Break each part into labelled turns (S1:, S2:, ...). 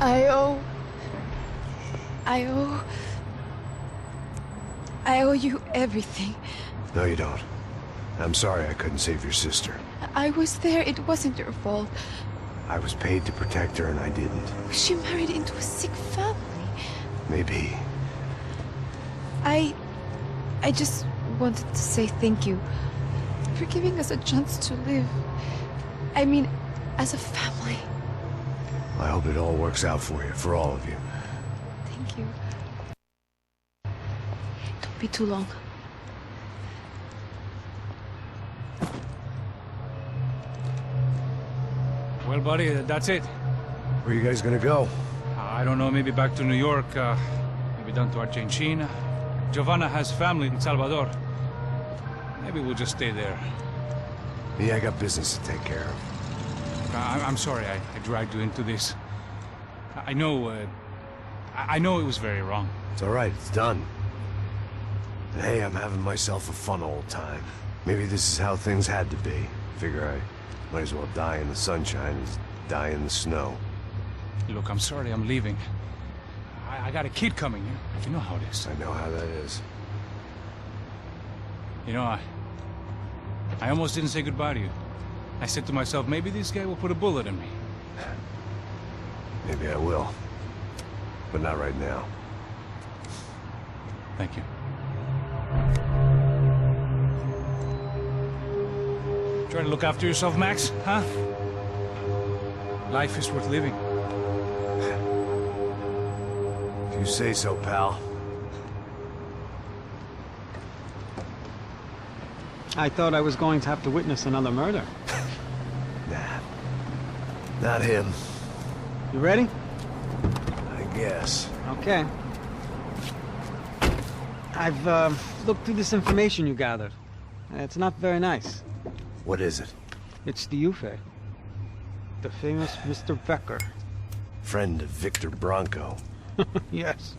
S1: I owe you everything.
S2: No, you don't. I'm sorry I couldn't save your sister.
S1: I was there. It wasn't your fault.
S2: I was paid to protect her and I didn't.
S1: She married into a sick family.
S2: Maybe.
S1: I just wanted to say thank you for giving us a chance to live. I mean, as a family.
S2: I hope it all works out for you, for all of you.
S1: Thank you. Don't be too long.
S3: Well, buddy, that's it.
S2: Where are you guys gonna go?
S3: I don't know, maybe back to New York, maybe down to Argentina. Giovanna has family in Salvador. Maybe we'll just stay there.
S2: Me, I got business to take care of.
S3: I'm sorry I dragged you into this. I know it was very wrong.
S2: It's all right, it's done. And hey, I'm having myself a fun old time. Maybe this is how things had to be. Figure I might as well die in the sunshine as die in the snow.
S3: Look, I'm sorry I'm leaving. I got a kid coming. You know how it is.
S2: I know how that is.
S3: You know, I almost didn't say goodbye to you. I said to myself, maybe this guy will put a bullet in me.
S2: Maybe I will. But not right now.
S3: Thank you. Try to look after yourself, Max, huh? Life is worth living.
S2: If you say so, pal.
S4: I thought I was going to have to witness another murder.
S2: Nah. Not him.
S4: You ready?
S2: I guess.
S4: Okay. I've looked through this information you gathered. It's not very nice.
S2: What is it?
S4: It's the Ufe. The famous Mr. Becker.
S2: Friend of Victor Bronco.
S4: Yes.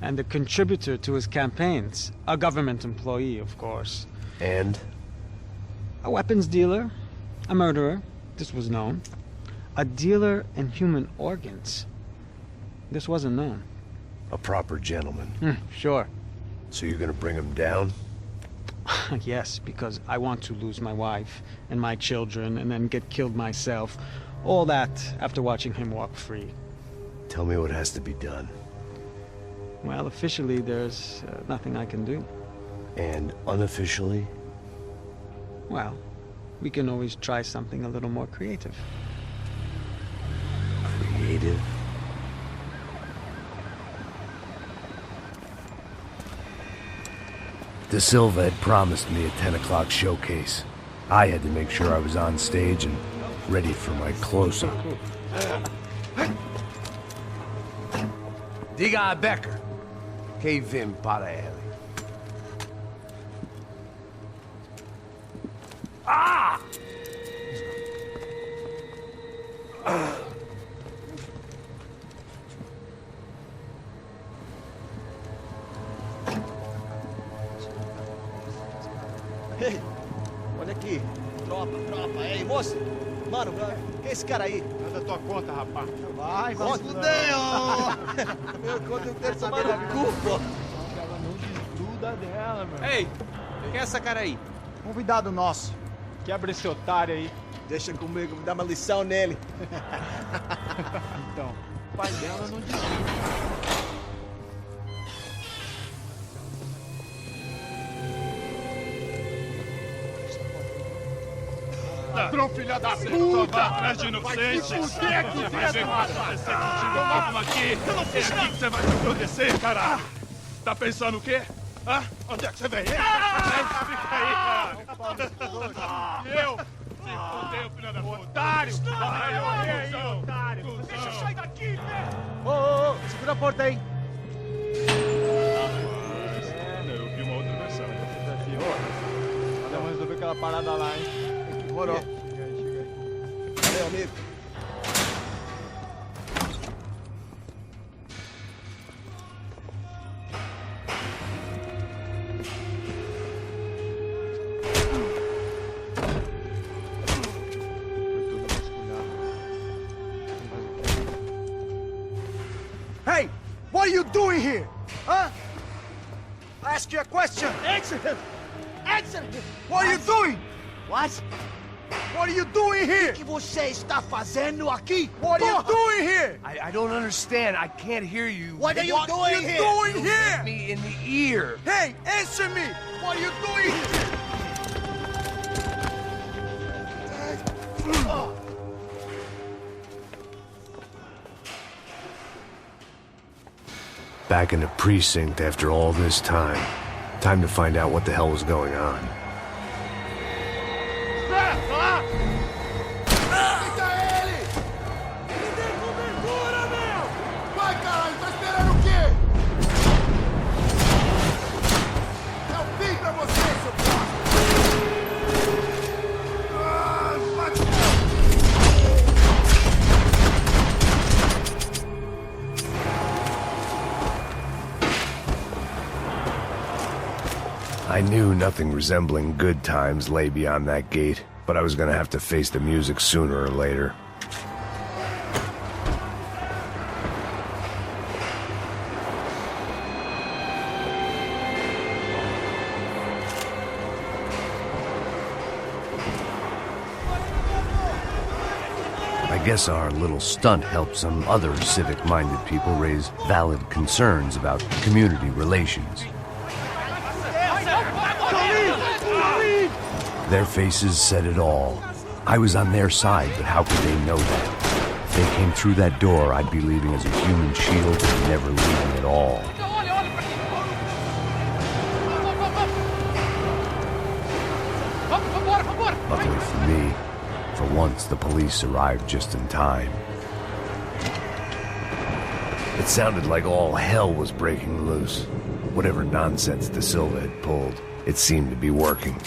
S4: And a contributor to his campaigns. A government employee, of course.
S2: And?
S4: A weapons dealer. A murderer. This was known. A dealer in human organs. This wasn't known.
S2: A proper gentleman.
S4: Sure.
S2: So you're gonna bring him down?
S4: Yes, because I want to lose my wife and my children and then get killed myself. All that after watching him walk free.
S2: Tell me what has to be done.
S4: Well, officially there's nothing I can do.
S2: And unofficially?
S4: Well, we can always try something a little more creative.
S2: Creative? De Silva had promised me a 10 o'clock showcase. I had to make sure I was on stage and ready for my close-up. Diga a Becker. Que vim para ele. Ah!
S5: Ei, olha aqui. Tropa. Ei, moço. Mano, quem é esse cara aí?
S6: Manda tua conta, rapaz.
S5: Vai se fuder, ó. Meu conta eu quero saber da culpa.
S6: Ela não desgruda dela, meu.
S5: Ei, quem é essa cara aí?
S6: Convidado nosso. Quebra esse otário aí.
S5: Deixa comigo, me dá uma lição nele.
S6: Então, o pai dela não desgruda. Ladrão, filha da puta! Vai atrás de inocente! Vai se fuder aqui, filha da puta! Vamos aqui! Eu não fiz nada! Que você vai acontecer, caralho! Tá pensando o quê? Hã? Onde é que você vem? Fica aí, caralho! Eu? Se fudeu, filha da puta! Otário! Vai, ô, otário! Deixa eu sair daqui, velho!
S5: Ô, segura a porta aí!
S6: Eu vi uma outra versão. Vamos resolver aquela parada lá, hein?
S5: Demorou.
S6: Chega aí.
S5: Valeu, amigo. doing here? Huh? I ask you a question. Answer him. Answer him. What are you doing? What? What are you doing here? O que você está fazendo aqui? What are you doing here?
S2: I don't understand. I can't hear you.
S5: What are you doing here? What are you doing here?
S2: Hit me in the ear.
S5: Hey, answer me. What are you doing here?
S2: Back in the precinct after all this time. Time to find out what the hell was going on. I knew nothing resembling good times lay beyond that gate, but I was gonna have to face the music sooner or later. I guess our little stunt helped some other civic-minded people raise valid concerns about community relations. Their faces said it all. I was on their side, but how could they know that? If they came through that door, I'd be leaving as a human shield and never leaving at all. Luckily for me, for once the police arrived just in time. It sounded like all hell was breaking loose. Whatever nonsense De Silva had pulled, it seemed to be working.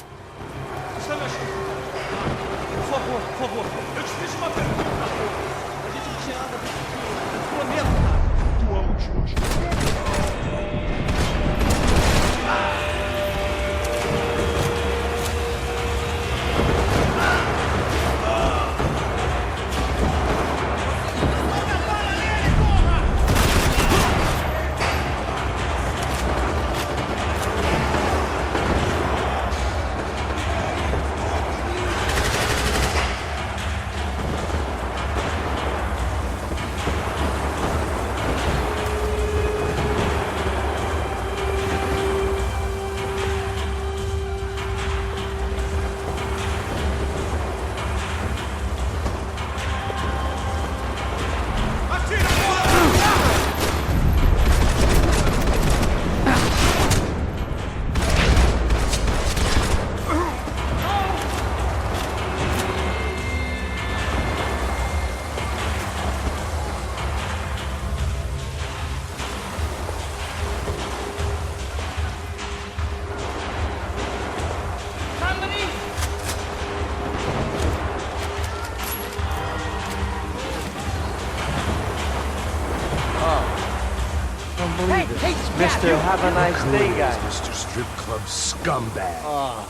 S7: Mr. Have a nice day, guy.
S2: Mr. Strip Club scumbag.
S7: Oh.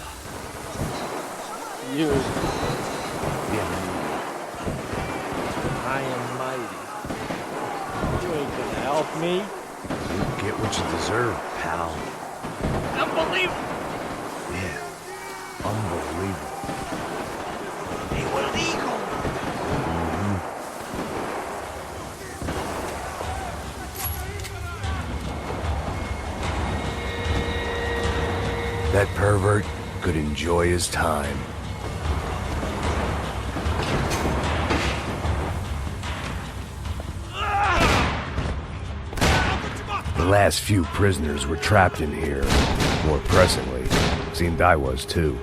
S7: You.
S2: Yeah.
S7: I am mighty. You ain't gonna help me.
S2: You get what you deserve, pal.
S7: Unbelievable.
S2: Yeah. Unbelievable.
S7: They were legal.
S2: That pervert could enjoy his time. The last few prisoners were trapped in here. More pressingly, seemed I was too.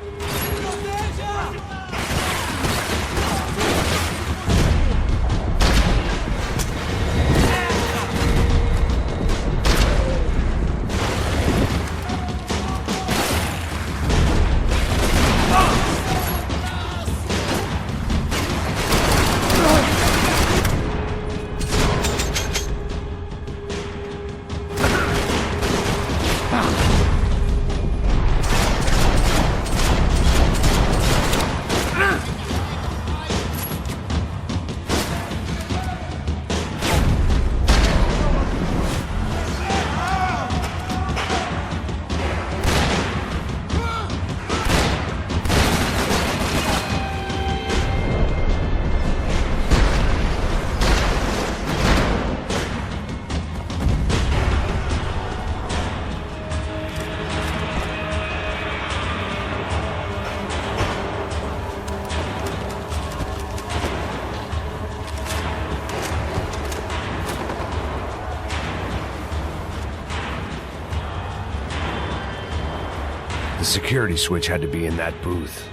S2: security switch had to be in that booth.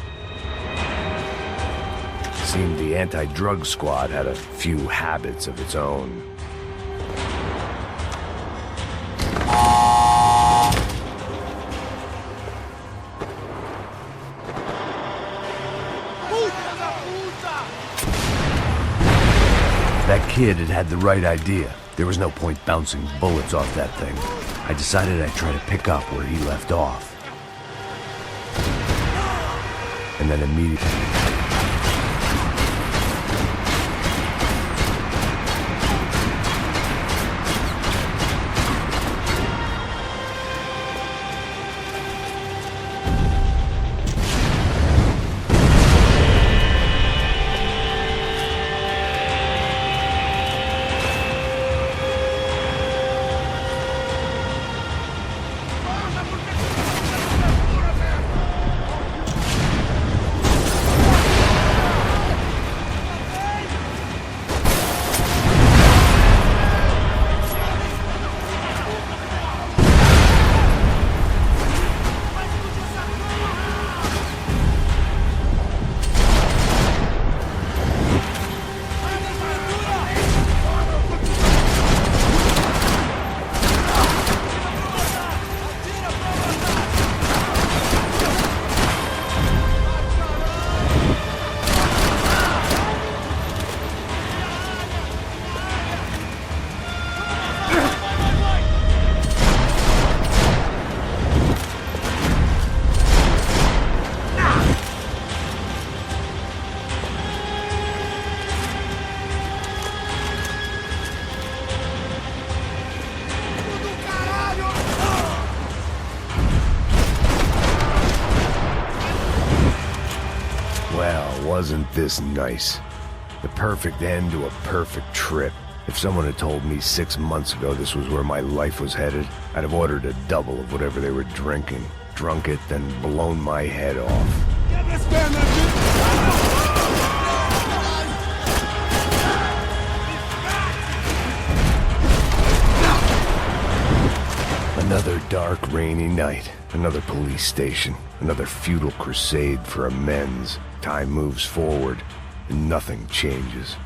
S2: Seemed the anti-drug squad had a few habits of its own. That kid had the right idea. There was no point bouncing bullets off that thing. I decided I'd try to pick up where he left off. And then immediately... Wasn't this nice? The perfect end to a perfect trip. If someone had told me 6 months ago this was where my life was headed, I'd have ordered a double of whatever they were drinking, drunk it, then blown my head off. Another dark, rainy night. Another police station. Another futile crusade for amends. Time moves forward, and nothing changes.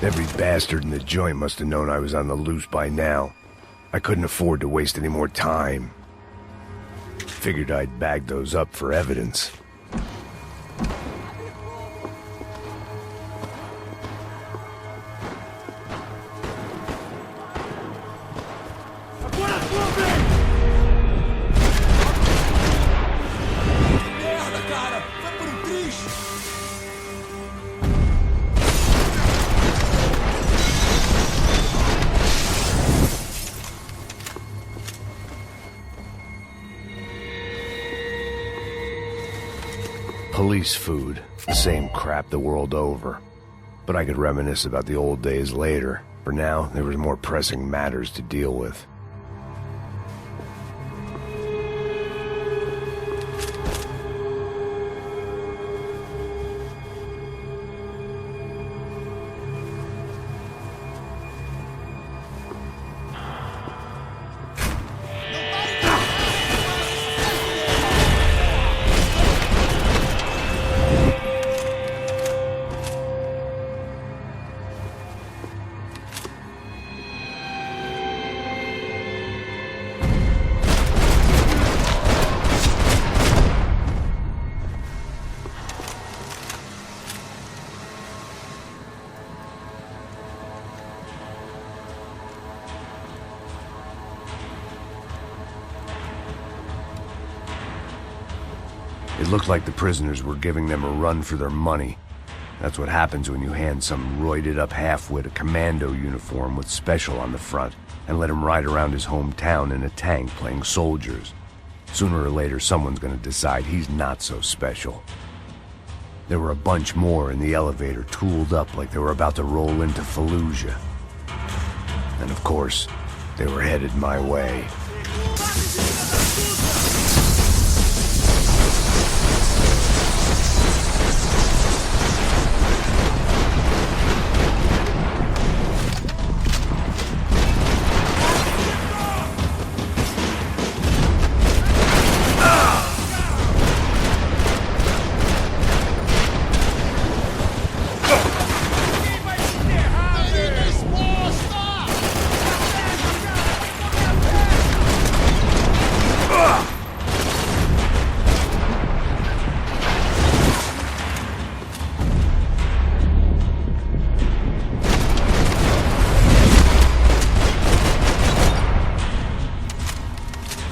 S2: Every bastard in the joint must have known I was on the loose by now. I couldn't afford to waste any more time. Figured I'd bag those up for evidence. Police food, the same crap the world over. But I could reminisce about the old days later. For now, there was more pressing matters to deal with. It looked like the prisoners were giving them a run for their money. That's what happens when you hand some roided-up halfwit a commando uniform with special on the front and let him ride around his hometown in a tank playing soldiers. Sooner or later, someone's gonna decide he's not so special. There were a bunch more in the elevator, tooled up like they were about to roll into Fallujah. And of course, they were headed my way.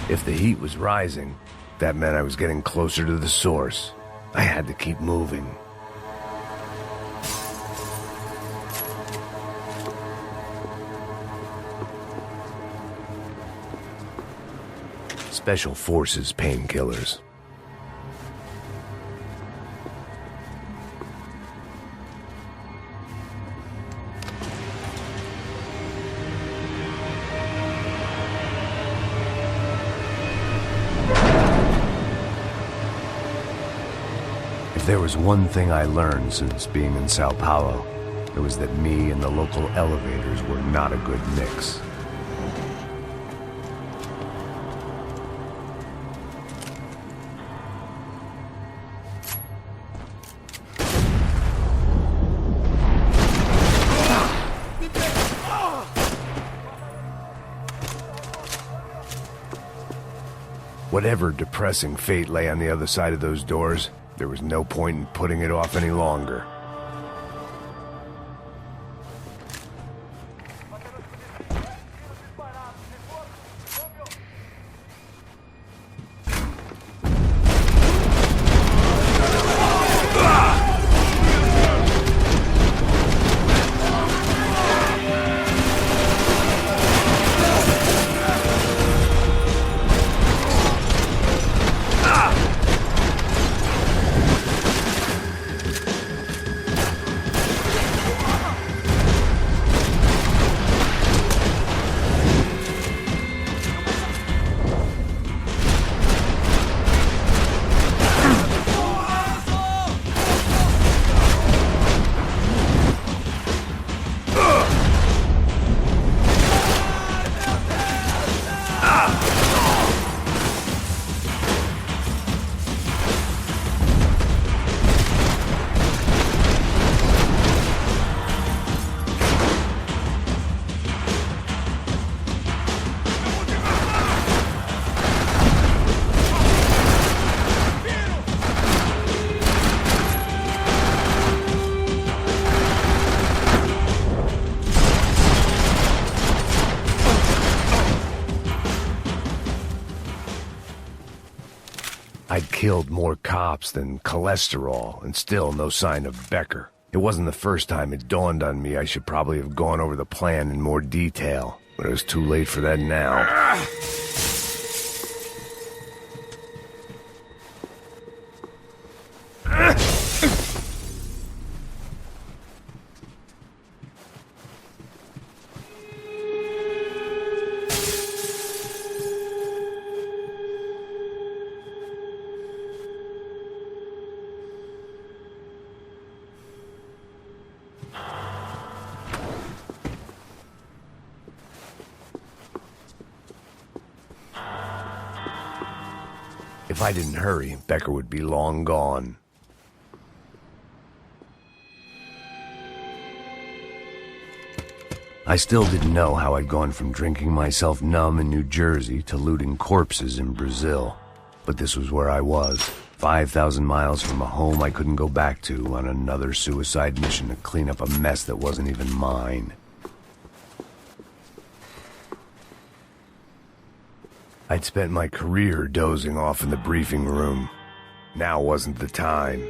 S2: If the heat was rising, that meant I was getting closer to the source. I had to keep moving. Special Forces painkillers. If there was one thing I learned since being in Sao Paulo, it was that me and the local elevators were not a good mix. Whatever depressing fate lay on the other side of those doors, there was no point in putting it off any longer. I'd killed more cops than cholesterol, and still no sign of Becker. It wasn't the first time it dawned on me I should probably have gone over the plan in more detail, but it was too late for that now. If I didn't hurry, Becker would be long gone. I still didn't know how I'd gone from drinking myself numb in New Jersey to looting corpses in Brazil. But this was where I was, 5,000 miles from a home I couldn't go back to, on another suicide mission to clean up a mess that wasn't even mine. I'd spent my career dozing off in the briefing room. Now wasn't the time.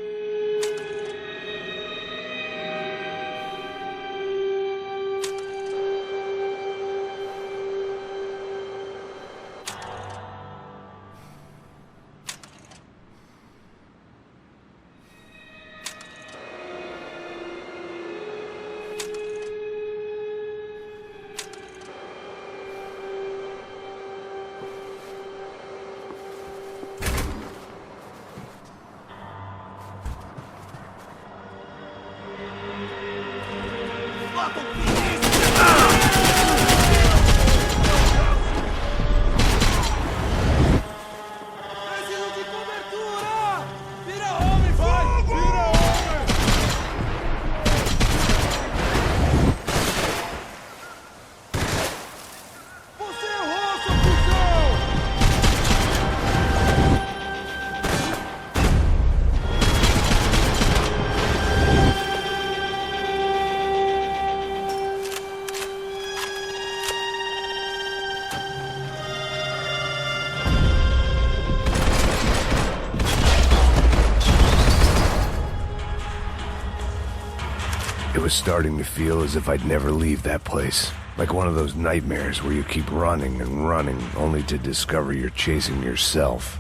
S2: It was starting to feel as if I'd never leave that place. Like one of those nightmares where you keep running and running, only to discover you're chasing yourself.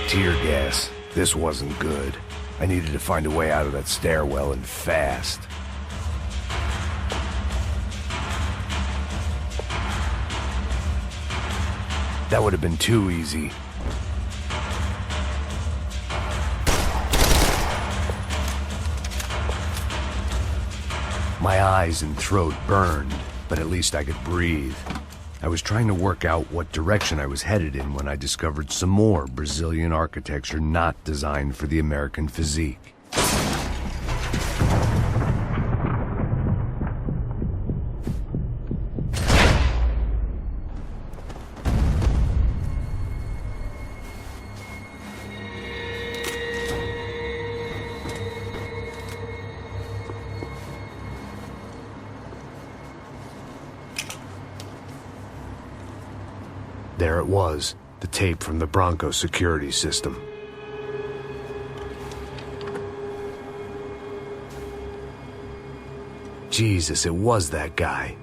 S2: Tear gas. This wasn't good. I needed to find a way out of that stairwell, and fast. That would have been too easy. My eyes and throat burned, but at least I could breathe. I was trying to work out what direction I was headed in when I discovered some more Brazilian architecture not designed for the American physique. There it was, the tape from the Bronco security system. Jesus, it was that guy.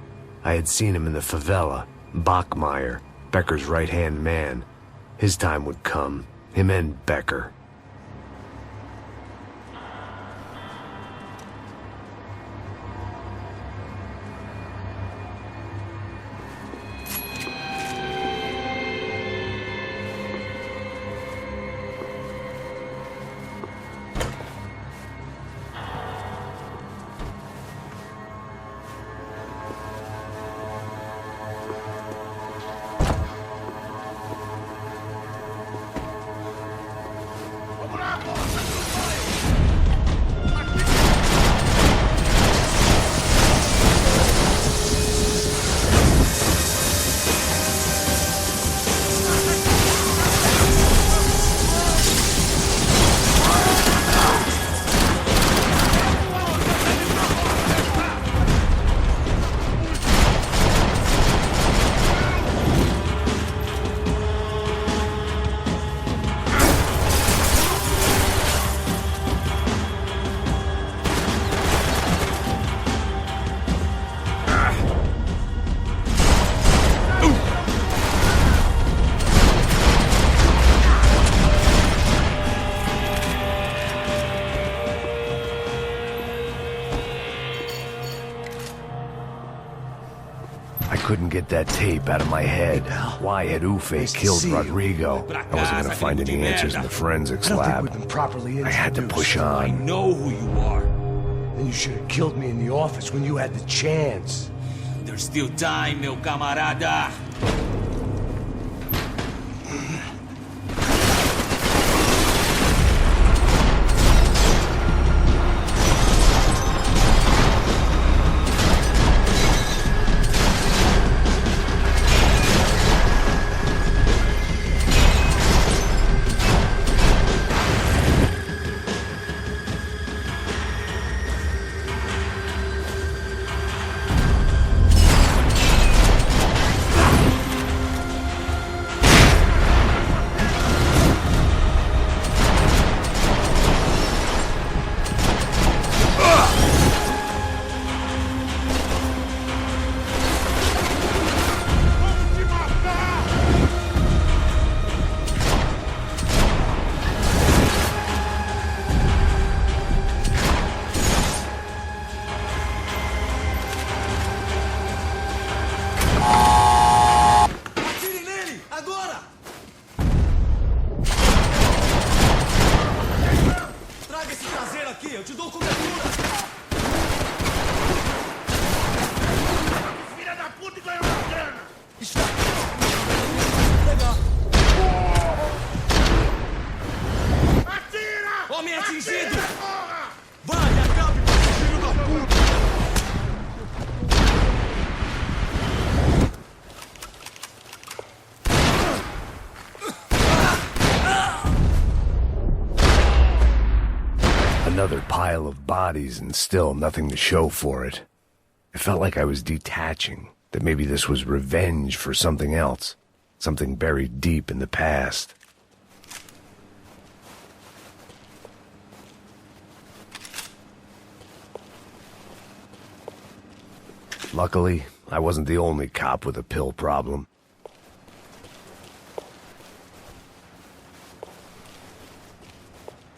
S2: I had seen him in the favela, Bachmeyer, Becker's right-hand man. His time would come, him and Becker. Couldn't get that tape out of my head. Why had Ufe killed Rodrigo? I wasn't gonna find any answers in the forensics lab. I had to push on.
S8: I know who you are.
S5: Then you should have killed me in the office when you had the chance.
S8: There's still time, meu camarada.
S5: Está. Legal. Atira!
S8: Homem atingido!
S5: Vai, acabe com esse filho da puta!
S2: Another pile of bodies and still nothing to show for it. It felt like I was detaching, that maybe this was revenge for something else, something buried deep in the past. Luckily, I wasn't the only cop with a pill problem.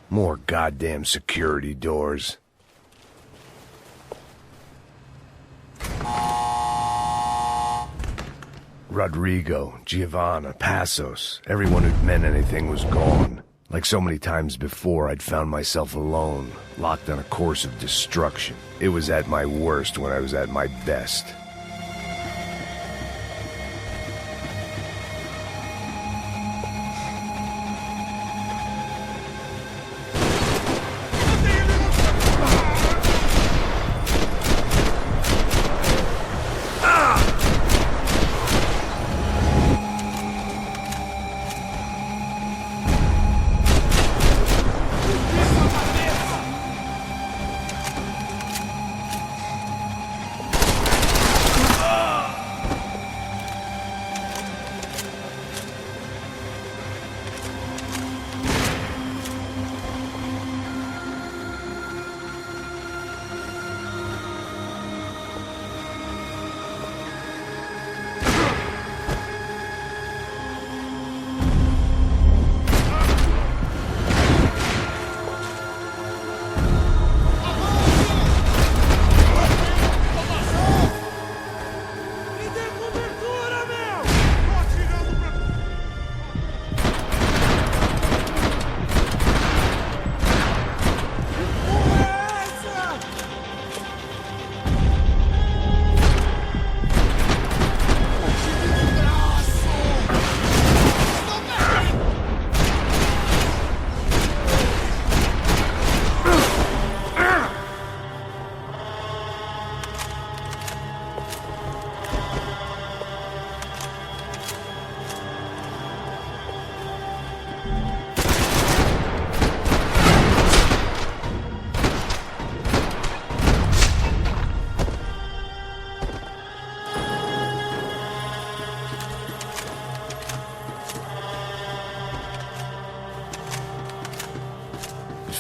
S2: More goddamn security doors. Rodrigo, Giovanna, Passos, everyone who'd meant anything was gone. Like so many times before, I'd found myself alone, locked on a course of destruction. It was at my worst when I was at my best.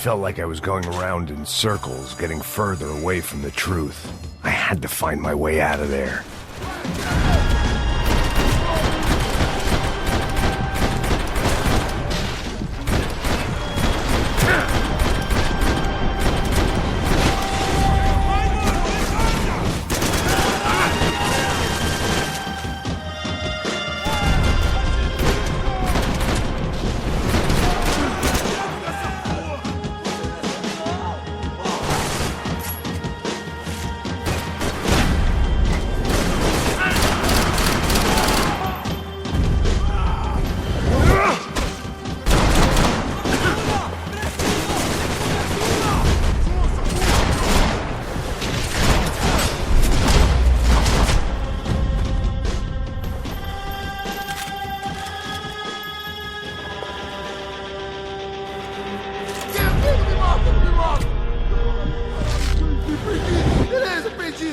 S2: Felt like I was going around in circles, getting further away from the truth. I had to find my way out of there.
S5: Beleza, perdi!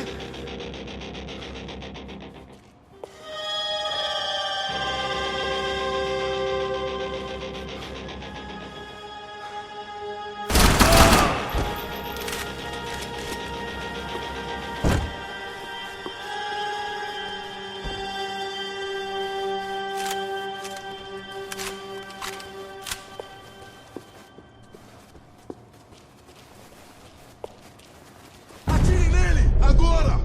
S5: Atirem nele! Agora!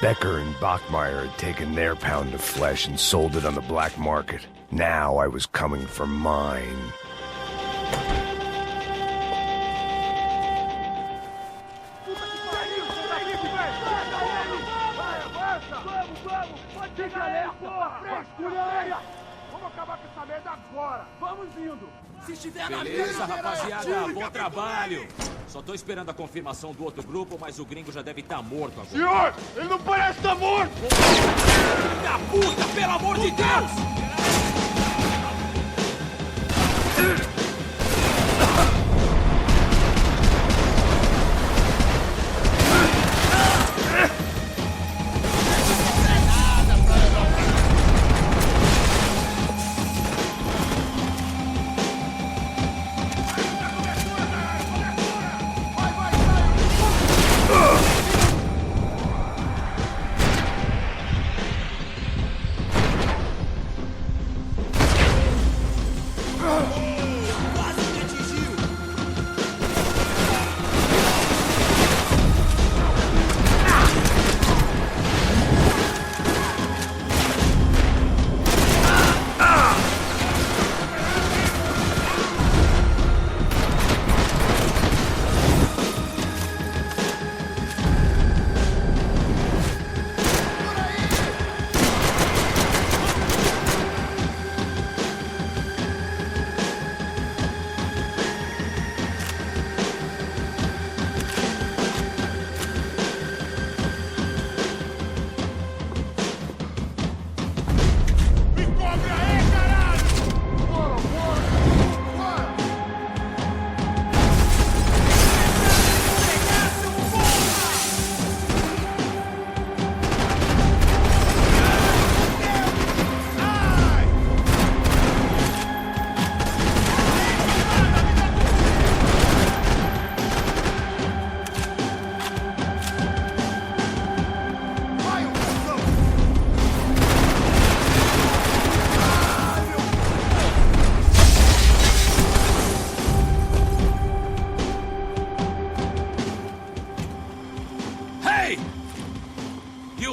S2: Becker and Bachmeyer had taken their pound of flesh and sold it on the black market. Now I was coming for mine.
S6: Vasculha a área! Vamos acabar com essa merda agora! Vamos indo!
S8: Se estiver na beleza, rapaziada, bom trabalho! Só tô esperando a confirmação do outro grupo, mas o gringo já deve estar morto agora.
S6: Senhor, ele não parece estar morto!
S8: Filho da puta, pelo amor de Deus!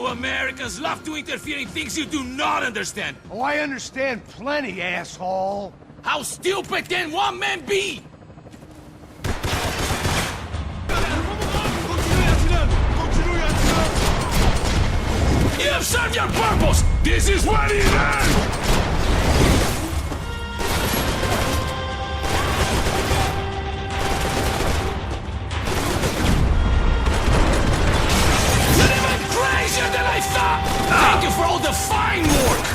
S9: Americans love to interfere in things you do not understand.
S5: Oh, I understand plenty, asshole.
S9: How stupid can one man be? You have served your purpose! This is what it is! Than I thought! Thank you for all the fine work!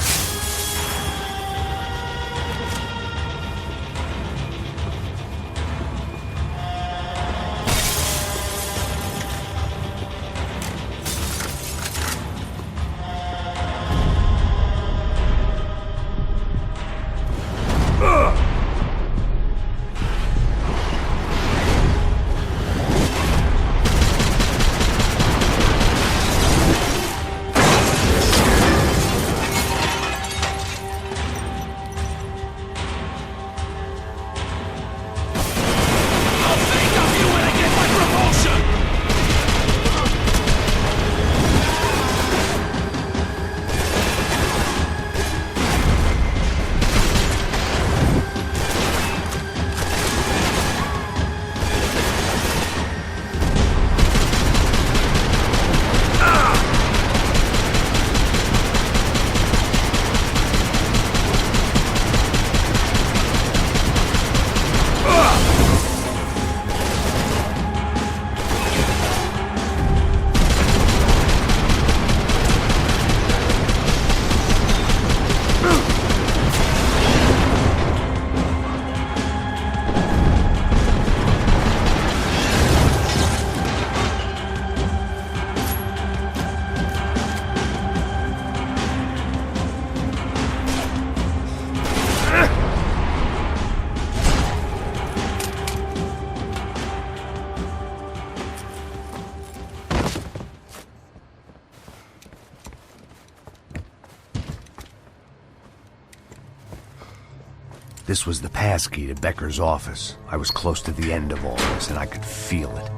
S2: This was the passkey to Becker's office. I was close to the end of all this, and I could feel it.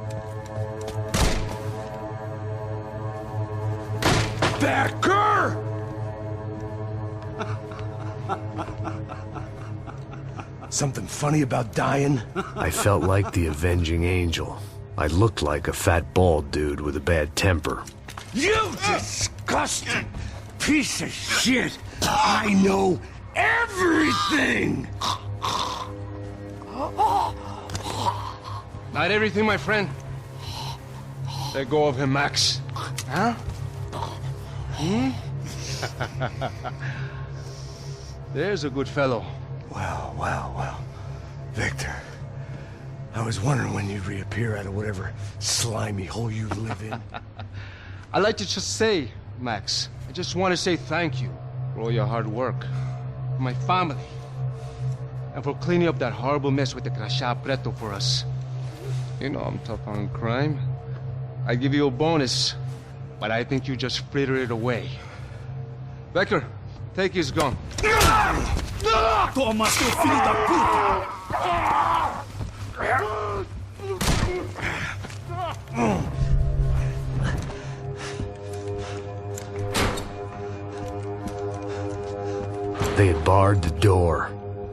S6: Becker!
S5: Something funny about dying?
S2: I felt like the avenging angel. I looked like a fat bald dude with a bad temper.
S5: You disgusting!
S2: piece of shit! I know everything!
S10: Not everything, my friend. Let go of him, Max. Huh? There's a good fellow.
S2: Well. Victor, I was wondering when you'd reappear out of whatever slimy hole you live in.
S10: I'd like to just say, Max, I just want to say thank you for all your hard work, for my family, and for cleaning up that horrible mess with the Crachá Preto for us. You know I'm tough on crime. I give you a bonus, but I think you just frittered it away. Becker, take his gun.
S5: Toma, seu filho da puta!
S2: They had barred the door.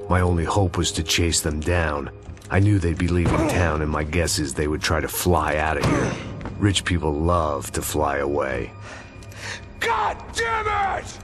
S2: My only hope was to chase them down. I knew they'd be leaving town, and my guess is they would try to fly out of here. Rich people love to fly away.
S9: God damn it!